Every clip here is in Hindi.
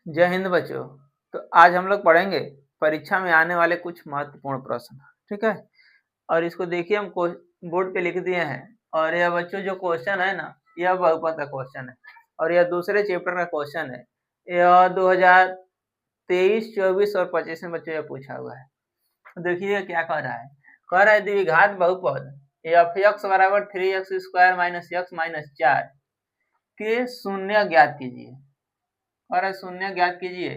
जय हिंद बच्चों। तो आज हम लोग पढ़ेंगे परीक्षा में आने वाले कुछ महत्वपूर्ण प्रश्न। ठीक है, और इसको देखिए हम बोर्ड पे लिख दिए हैं। और यह बच्चों जो क्वेश्चन है ना, यह बहुपद का क्वेश्चन है और यह दूसरे चैप्टर का क्वेश्चन है। यह 2023, 24 और 25 में बच्चों यह पूछा हुआ है। तो देखिए क्या कह रहा है। कह रहा है द्विघात बहुपद एफ एक्स बराबर 3x square minus x minus 4 के शून्य ज्ञात कीजिए। और शून्य ज्ञात कीजिए।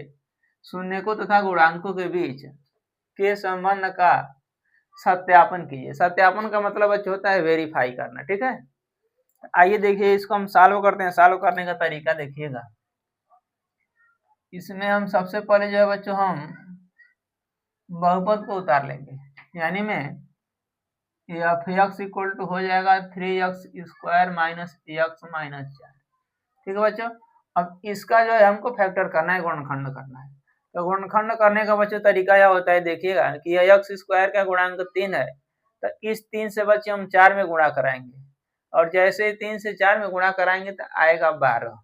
शून्य को तथा गुणांकों के बीच के संबंध का सत्यापन कीजिए। सत्यापन का मतलब बच्चे होता है वेरीफाई करना। ठीक है, आइए देखिए इसको हम सॉल्व करते हैं। सॉल्व करने का तरीका देखिएगा। इसमें हम सबसे पहले जो है बच्चों हम बहुपद को उतार लेंगे, यानी में एफ एक्स इक्वल टू हो जाएगा 3x square minus x minus 4। ठीक है बच्चों, अब इसका जो है हमको फैक्टर करना है, गुणनखंड करना है। तो गुणनखंड करने का बच्चों तरीका यह होता है, देखिएगा कि यह एक्स स्क्वायर का गुणांक 3 है, तो इस 3 से बच्चों हम 4 में गुणा कराएंगे। और जैसे ही 3 से 4 में गुणा कराएंगे तो आएगा 12।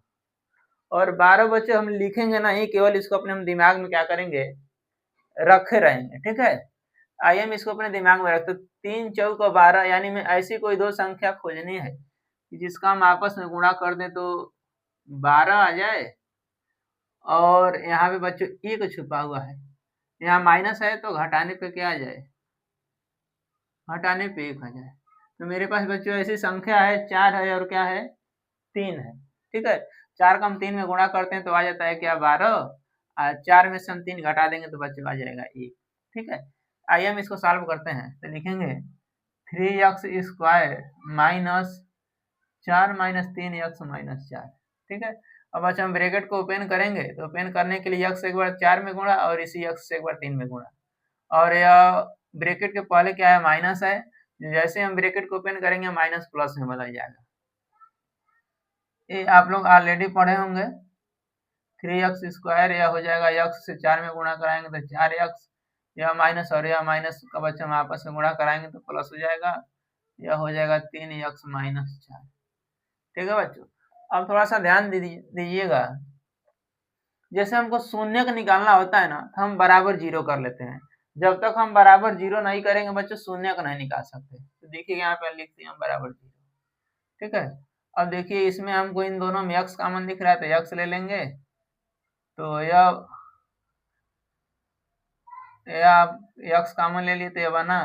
और 12 बच्चों हम लिखेंगे नहीं, केवल इसको अपने हम दिमाग में क्या करेंगे, रखे रहेंगे। ठीक है, आइए हम इसको अपने दिमाग में रखते। 3 चौक 12, यानी में ऐसी कोई दो संख्या खोजनी है जिसका हम आपस में गुणा कर दें तो 12 आ जाए। और यहाँ पे बच्चों एक छुपा हुआ है, यहाँ माइनस है तो घटाने पे क्या आ जाए, घटाने पे 1 आ जाए। तो मेरे पास बच्चों ऐसी संख्या है 4 है और क्या है, 3 है। ठीक है, 4 का हम 3 में गुणा करते हैं तो आ जाता है क्या, 12। 4 में से हम 3 घटा देंगे तो बच्चों आ जाएगा 1। ठीक है, आइए हम इसको सॉल्व करते हैं। तो लिखेंगे 3x square minus 4 minus 3x minus 4। ठीक है, अब अच्छा हम ब्रैकेट को ओपन करेंगे तो ओपन करने के लिए x एक बार 4 में गुणा और इसी x से एक बार 3 में गुणा। और यह ब्रैकेट के पहले क्या है, माइनस है। जैसे हम ब्रैकेट को ओपन करेंगे माइनस प्लस में बदल जाएगा। ये आप लोग ऑलरेडी पढ़े होंगे। 3x स्क्वायर यह हो जाएगा, x से 4 में गुणा कराएंगे तो 4x, यह माइनस और यह माइनस का बच्चा हम आपस में गुणा कराएंगे तो प्लस हो जाएगा, यह हो जाएगा 3x माइनस 4। ठीक है बच्चों, अब थोड़ा सा ध्यान दीजिएगा। जैसे हमको शून्य का निकालना होता है ना, तो हम बराबर 0 कर लेते हैं। जब तक हम बराबर 0 नहीं करेंगे बच्चों, शून्य का नहीं निकाल सकते। तो देखिए यहाँ पे लिखते हैं हम बराबर 0। ठीक है, अब देखिए इसमें हमको इन दोनों में x कॉमन दिख रहा है तो x ले लेंगे। तो यह x कॉमन ले लिए तो यह बना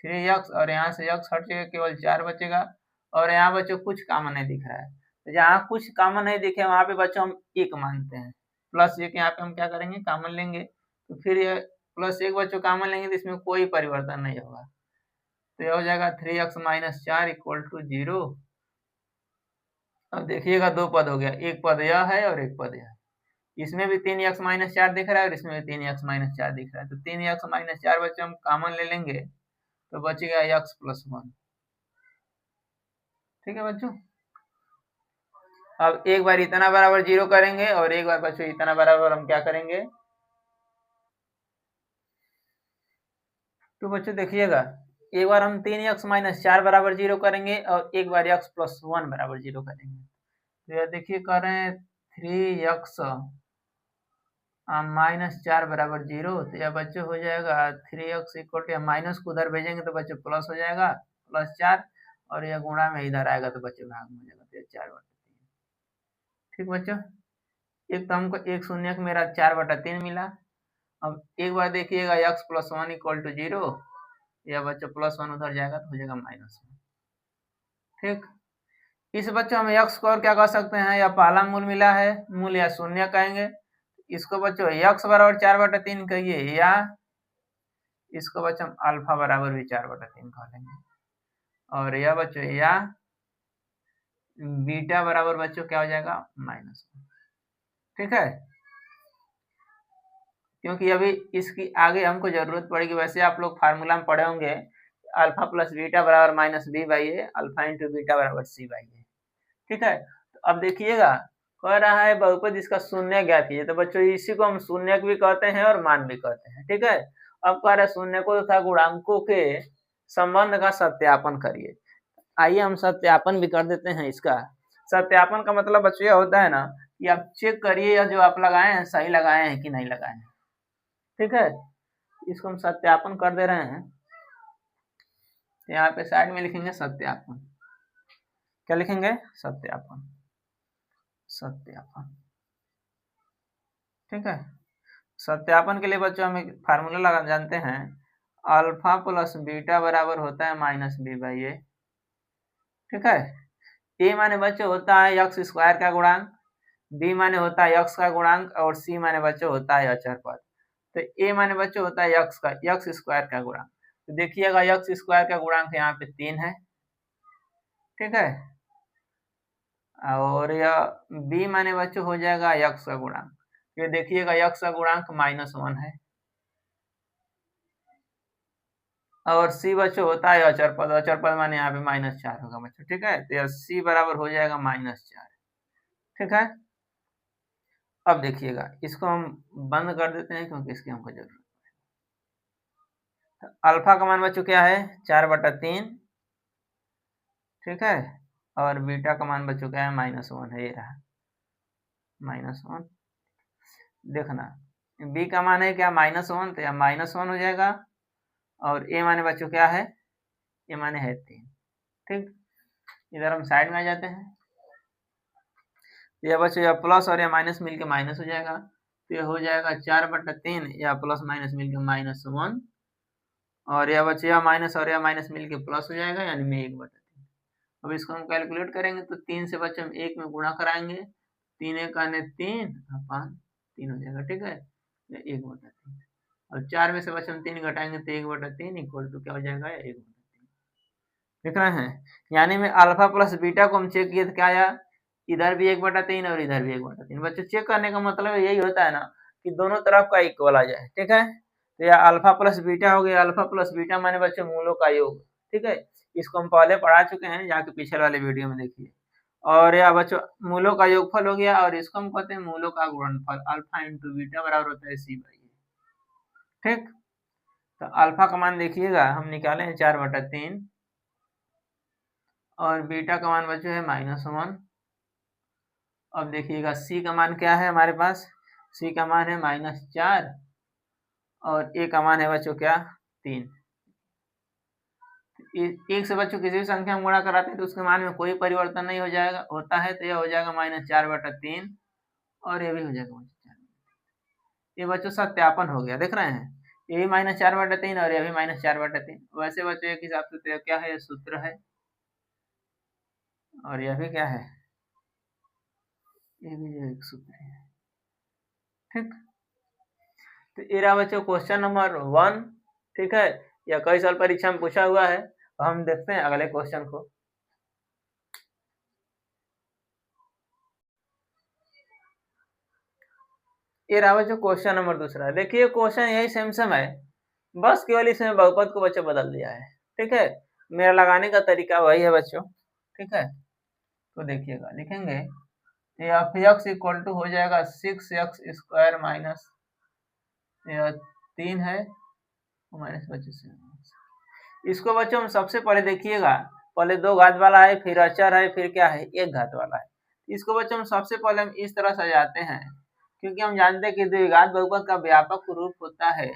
3x, और यहाँ से x हट जाएगा, केवल 4 बचेगा। और यहाँ बच्चों कुछ कॉमन नहीं दिख रहा है, तो जहाँ कुछ कॉमन नहीं दिखे वहां पे बच्चों हम 1 मानते हैं। प्लस 1 यहाँ पे हम क्या करेंगे, कॉमन लेंगे। तो फिर ये प्लस 1 बच्चों कॉमन लेंगे तो इसमें कोई परिवर्तन नहीं होगा। तो यह हो जाएगा 3x माइनस 4 इक्वल टू 0। अब देखिएगा दो पद हो गया, एक पद यह है और एक पद यह है। इसमें भी 3x माइनस 4 दिख रहा है और इसमें भी 3x माइनस 4 दिख रहा है। तो 3x माइनस 4 बच्चों हम कॉमन ले लेंगे तो बचेगा x प्लस 1। ठीक है बच्चों, अब एक बार इतना बराबर 0 करेंगे और एक बार बच्चों इतना बराबर हम क्या करेंगे। तो बच्चों देखिएगा, एक बार हम 3x माइनस 4 बराबर 0 करेंगे और एक बार x प्लस 1 बराबर 0 करेंगे। तो यह देखिए कर रहे हैं 3x माइनस 4 बराबर 0। तो यह बच्चों हो जाएगा 3x इक्वल टू, माइनस को उधर भेजेंगे तो बच्चों प्लस हो जाएगा, प्लस 4। और यह गुणा में इधर आएगा तो बच्चों भाग में हो जाएगा, तो 4/3। ठीक बच्चों, एक तो हमको एक शून्य को मेरा 4/3 मिला। अब एक बार देखिएगा x प्लस 1 इक्वल टू 0, या बच्चों प्लस 1 उधर जाएगा तो हो जाएगा माइनस 1। ठीक, इस बच्चों हम x को और क्या कह सकते हैं, या पहला मूल मिला है, मूल या शून्य कहेंगे। इसको बच्चों x बराबर 4/3 कहिए, या इसको बच्चों हम अल्फा बराबर भी 4/3 कह लेंगे। और यह बच्चों या बीटा बराबर बच्चों क्या हो जाएगा, -1। ठीक है, क्योंकि अभी इसकी आगे हमको जरूरत पड़ेगी। वैसे आप लोग फार्मूला में पढ़े होंगे, अल्फा प्लस बीटा बराबर -b/a, अल्फा इंटू बीटा बराबर c/a। ठीक है, तो अब देखिएगा कह रहा है बहुपद इसका शून्य ज्ञात कीजिए। तो बच्चों इसी को हम शून्य भी कहते हैं और मान भी कहते हैं। ठीक है, अब कह रहा है शून्य को तथा गुणांकों के संबंध का सत्यापन करिए। आइए हम सत्यापन भी कर देते हैं इसका। सत्यापन का मतलब बच्चों यह होता है ना ये आप चेक करिए या जो आप लगाए हैं सही लगाए हैं कि नहीं लगाए हैं। ठीक है, इसको हम सत्यापन कर दे रहे हैं। तो यहाँ पे साइड में लिखेंगे सत्यापन। क्या लिखेंगे? सत्यापन। सत्यापन। ठीक है, सत्यापन के लिए बच्चों हम एक फार्मूला लगा जानते हैं, अल्फा प्लस बीटा बराबर होता है माइनस बी बाई ए। ठीक है, ए माने बच्चों होता है एक्स स्क्वायर का गुणांक, बी माने होता है एक्स का गुणांक, और सी माने बच्चों होता है अचर पद। तो ए माने बच्चों होता है एक्स स्क्वायर का गुणांक। तो देखिएगा एक्स स्क्वायर का गुणांक यहाँ पे 3 है। ठीक है, और यह बी माने बच्चों हो जाएगा एक्स का गुणांक। ये देखिएगा एक्स का गुणांक -1 है, और सी बच्चों होता है अचर पद। अचर पद माने यहाँ पे -4 होगा बच्चों। ठीक है, तो यह सी बराबर हो जाएगा -4। ठीक है, अब देखिएगा इसको हम बंद कर देते हैं क्योंकि इसकी हमको जरूरत है। अल्फा का मान बच्चों क्या है? 4/3। ठीक है, और बीटा का मान बच्चों क्या है? -1 है, ये रहा -1। देखना बी का मान है क्या? -1, तो यह -1 हो जाएगा, और ए माने बच्चों क्या है? ए माने है 3। ठीक, इधर हम साइड में आ जाते हैं। यह बच्चों यह प्लस और यह माइनस मिलके माइनस हो जाएगा, तो यह हो जाएगा 4/3, या प्लस माइनस मिलके -1, और यह बच्चों यह माइनस और यह माइनस मिलके प्लस हो जाएगा, यानी में 1/3। अब इसको हम कैलकुलेट करेंगे तो 3 से बच्चों हम 1 में गुणा कराएंगे, 3 1 3 अपन 3 हो जाएगा। ठीक है, 1/3, और 4 में से बच्चों हम 3 घटाएंगे तो 1/3 इक्वल टू क्या हो जाएगा? 1/3। देख रहे हैं, यानी में अल्फा प्लस बीटा को हम चेक किए तो क्या आया? इधर भी 1/3 और इधर भी 1/3। बच्चों चेक करने का मतलब यही होता है ना कि दोनों तरफ का इक्वल आ जाए। ठीक है, तो यह अल्फा प्लस बीटा हो गया। अल्फा प्लस बीटा माने बच्चों मूलों का योग। ठीक है, इसको हम पहले पढ़ा चुके हैं, जाके पिछले वाले वीडियो में देखिए। और यह बच्चों मूलों का योगफल हो गया, और इसको हम कहते हैं मूलों का गुणनफल। अल्फा इंटू बीटा बराबर होता है सी बाई ए। ठीक, तो अल्फा का मान देखिएगा हम निकाले हैं 4/3, और बीटा का मान बच्चों है -1। अब देखिएगा सी का मान क्या है हमारे पास? सी का मान है -4, और ए का मान है बच्चों क्या? 3। एक से बच्चों किसी भी संख्या में गुणा कराते हैं तो उसके मान में कोई परिवर्तन नहीं हो जाएगा होता है, तो यह हो जाएगा -4/3, और ये भी हो जाएगा -4। ये बच्चों सत्यापन हो गया। देख रहे हैं, ये भी -4/3 और ये भी -4/3। वैसे बच्चों एक हिसाब से तो क्या है? सूत्र है, और यह भी क्या है? ये भी जो एक सूत्र है। ठीक, तो ये रहा बच्चों क्वेश्चन नंबर 1। ठीक है, यह कई साल परीक्षा में पूछा हुआ है। हम देखते हैं अगले क्वेश्चन को। ये रहा बच्चों क्वेश्चन नंबर 2। देखिए क्वेश्चन यही सेम है, बस केवल इसमें बहुपद को बच्चों बदल दिया है। ठीक है, मेरा लगाने का तरीका वही है बच्चों। ठीक है, तो देखिएगा लिखेंगे एफ एक्स इक्वल टू हो जाएगा 6x² माइनस 3 है माइनस बच्चों से। इसको बच्चों हम सबसे पहले देखिएगा, पहले 2 घात वाला है, फिर अचर है, फिर क्या है? 1 घात वाला है। इसको बच्चों हम सबसे पहले हम इस तरह सजाते हैं, क्योंकि हम जानते हैं कि द्विघात बहुपद का व्यापक रूप होता है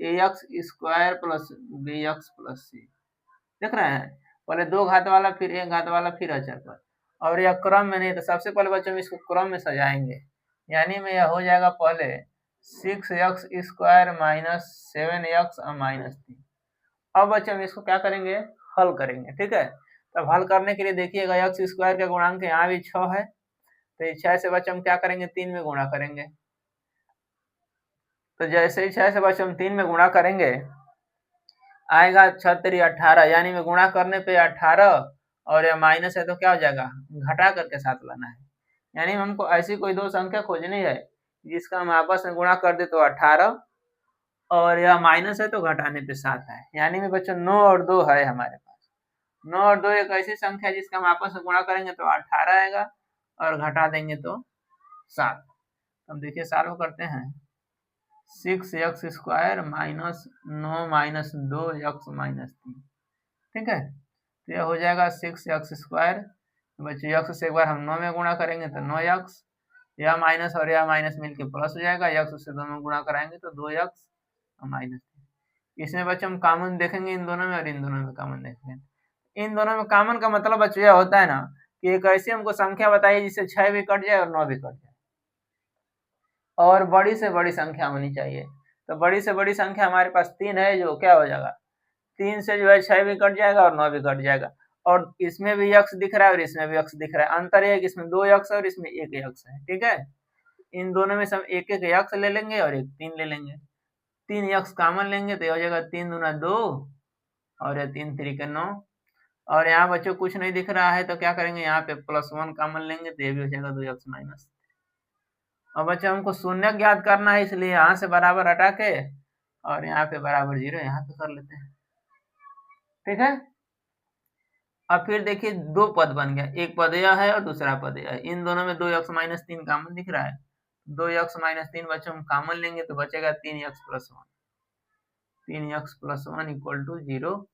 ax² plus bx plus c। देख रहे हैं, पहले 2 घात वाला, फिर 1 घात वाला, फिर अचर पर, और यह क्रम में नहीं, तो सबसे पहले बच्चों हम इसको क्रम में सजाएंगे, यानी में यह हो जाएगा पहले 6x² माइनस 7x माइनस 3। अब बच्चों हम इसको क्या करेंगे? हल करेंगे। ठीक है, तब हल करने के लिए देखिएगा x² का गुणांक यहाँ भी 6 है, तो 6 से बच्चों हम क्या करेंगे? 3 में गुणा करेंगे। तो जैसे ही 6 से बच्चों हम 3 में गुणा करेंगे, आएगा 6×3 18, यानी में गुणा करने पे 18, और यह माइनस है तो क्या हो जाएगा? घटा करके 7 लाना है। यानी हमको ऐसी कोई 2 संख्या खोजनी है जिसका हम आपस में गुणा कर दे तो 18, और यह माइनस है तो घटाने पे 7 है। यानी में बच्चों 9 और 2 है हमारे पास। 9 और 2 एक ऐसी संख्या है जिसका हम आपस में गुणा करेंगे तो 18 आएगा, और घटा देंगे तो 7। अब देखिए सॉल्व करते हैं। 6x² minus 9 minus 2x minus 3। ठीक है, तो यह हो जाएगा 6x²। बच्चों x से एक बार हम 9 में गुणा करेंगे तो 9x, यह माइनस और यह माइनस मिलके प्लस हो जाएगा, यक्स से दोनों गुणा कराएंगे तो 2x माइनस। इसमें बच्चों हम कॉमन देखेंगे इन दोनों में और इन दोनों में कॉमन देखेंगे। इन दोनों में कॉमन का मतलब बच्चों यह होता है ना कि एक ऐसी हमको संख्या बताइए जिससे 6 भी कट जाए और 9 भी कट जाए, और बड़ी से बड़ी संख्या होनी चाहिए। तो बड़ी से बड़ी संख्या हमारे पास 3 है, जो क्या हो जाएगा 3 से जो है 6 भी कट जाएगा और 9 भी कट जाएगा। और इसमें भी यक्स दिख रहा है और इसमें भी यक्स दिख रहा है, अंतर है कि इसमें 2 यक्स और इसमें 1 यक्स है। ठीक है, इन दोनों में से हम एक एक यक्स ले लेंगे और एक 3 ले लेंगे। 3 यक्स कॉमन लेंगे तो ये हो जाएगा 3 दूना 2 और ये 3 3 के 9। और यहाँ बच्चों कुछ नहीं दिख रहा है तो क्या करेंगे, यहाँ पे +1 कॉमन लेंगे तो ये भी हो जाएगा 2x माइनस। और बच्चों हमको शून्य ज्ञात करना है, इसलिए यहाँ से बराबर हटा के और यहाँ पे बराबर 0 यहाँ पे कर लेते हैं। ठीक है, अब फिर देखिए दो पद बन गया, एक पद यह है और दूसरा पद यह है। इन दोनों में 2x माइनस 3 कॉमन दिख रहा है, 2x माइनस 3 बच्चों हम कॉमन लेंगे तो बचेगा 3x plus 1। 3x plus 1 equal to 0।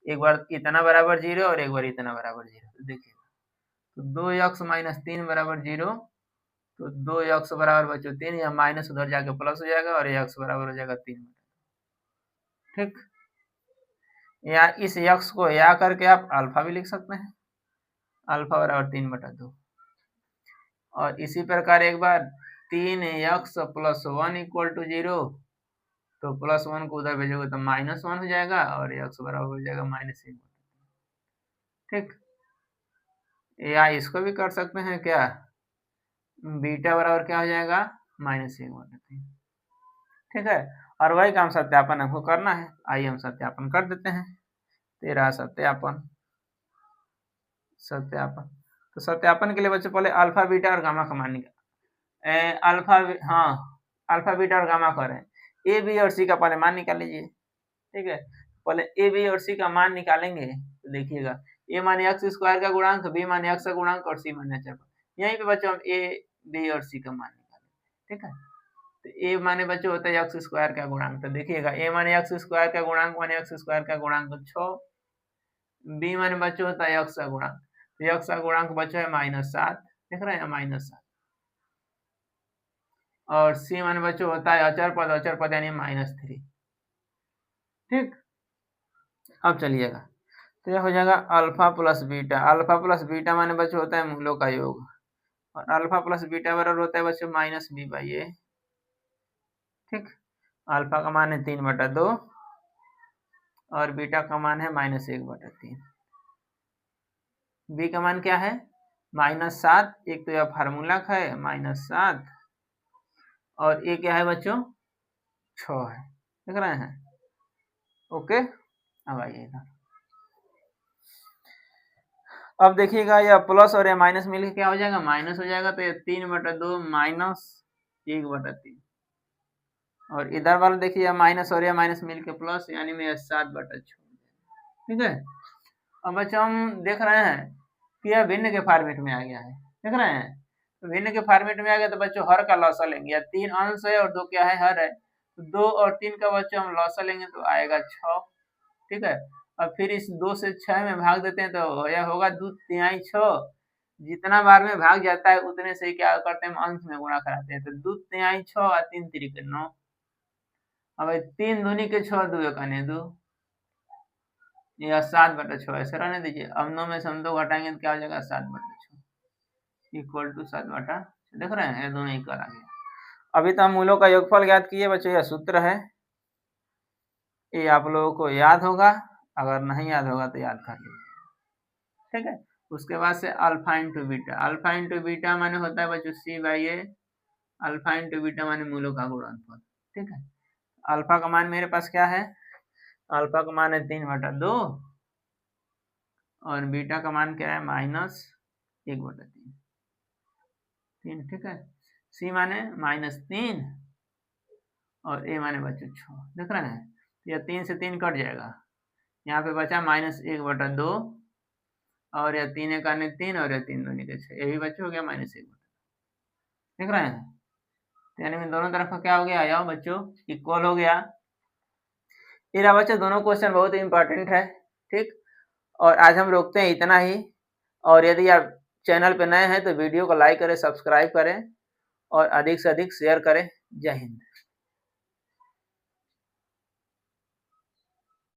एक बार इतना बराबर 0 और एक बार इतना बराबर 0। तो देखिए तो 2x माइनस 3 बराबर 0, तो 2x बराबर बच्चों 3, या माइनस उधर जाके प्लस हो जाएगा और x बराबर हो जाएगा 3। ठीक, या इस x को या करके आप अल्फा भी लिख सकते हैं, अल्फा बराबर 3/2। और इसी प्रकार एक बार 3x प्लस 1 इक्वल टू 0, तो +1 को उधर भेजोगे तो -1 हो जाएगा और x बराबर हो जाएगा -1। ठीक, या इसको भी कर सकते हैं क्या, बीटा बराबर क्या हो जाएगा -1/3। ठीक है, और वही काम सत्यापन हमको करना है। आइए हम सत्यापन कर देते हैं। तेरा सत्यापन तो सत्यापन के लिए बच्चों पहले अल्फा बीटा और गामा का मान निकाल, अल्फा बीटा और गामा करें, ए बी और सी का पहले मान निकाल लीजिए। ठीक है, पहले ए बी और सी का मान निकालेंगे तो देखिएगा ए माने एक्स स्क्वायर का गुणांक, बी माने एक्स का गुणांक और सी माने अचर। यहीं पे बच्चों हम ए बी और सी का मान निकालेंगे। ठीक है, तो ए माने बच्चों होता है एक्स स्क्वायर का गुणांक, तो देखिएगा ए माने एक्स स्क्वायर का गुणांक माने एक्स स्क्वायर का गुणांक 6, बी माने बच्चों होता है एक्स का गुणांक, तो एक्स का गुणांक बच्चों है -7, देख रहे हैं -7। और सी माने बच्चों होता है अचर पद यानी -3। ठीक, अब चलिएगा तो यह हो जाएगा अल्फा प्लस बीटा माने बच्चों होता है मूलों का योग, और अल्फा प्लस बीटा बराबर होता है बच्चों -b/a। ठीक, अल्फा का मान है 3/2 और बीटा का मान है -1/3। बी का मान क्या है -7, एक तो यह फार्मूला का है -7, और ये क्या है बच्चों 6 है, देख रहे हैं। ओके, अब आइएगा, अब देखिएगा यह प्लस और यह माइनस मिलकर क्या हो जाएगा, माइनस हो जाएगा, तो ये 3/2 -1/3, और इधर वाला देखिए यह माइनस और यह माइनस मिलकर प्लस, यानी में 7/6। ठीक है, अब बच्चों हम देख रहे हैं कि यह भिन्न के फॉर्मेट में आ गया है, देख रहे हैं, तो भिन्न के फॉर्मेट में आ गया तो बच्चों हर का लॉसा लेंगे, या 3 अंश है और 2 क्या है हर है, तो 2 और 3 का बच्चों हम लॉसा लेंगे तो आएगा 6। ठीक है, अब फिर इस 2 से 6 में भाग देते हैं तो यह होगा 2/3, जितना बार में भाग जाता है उतने से क्या करते हैं, हम अंश में गुणा कराते हैं, तो 2/3 और 3 3 9। अब 3 दूनी के 6, 2 1 2, या 7/6 ऐसे रहने दीजिए। अब 9 में से हम 2 घटाएंगे तो क्या हो जाएगा 7/6 इक्वल टू 7/6। देख रहे हैं, ये दोनों इक्वल आ गया। अभी तो हम मूलों का योगफल ज्ञात किए बच्चों, यह सूत्र है, ये आप लोगों को याद होगा, अगर नहीं याद होगा तो याद कर लीजिए। ठीक है, उसके बाद से अल्फा इंटू बीटा माने होता है बच्चों c/a, अल्फा इंटू बीटा माने मूलों का गुणनफल। ठीक है, अल्फा का मान मेरे पास क्या है, अल्फा का मान है 3/2 और बीटा का मान क्या है -1/3। ठीक है, सी माने -3 और ए माने बच्चों 6, देख रहे हैं, तो यह 3 से 3 कट जाएगा, यहाँ पे बचा -1/2 और यह 3 1 3 और यह 3 2 के 6, ये भी बच्चों हो गया -1/2। देख रहे हैं, तो यानी दोनों तरफ का क्या हो गया, यह बच्चों इक्वल हो गया। ये रहा बच्चों दोनों क्वेश्चन बहुत ही इंपॉर्टेंट है। ठीक, और आज हम रोकते हैं इतना ही, और यदि आप चैनल पे नए हैं तो वीडियो को लाइक करें, सब्सक्राइब करें, और अधिक से अधिक शेयर करें। जय हिंद।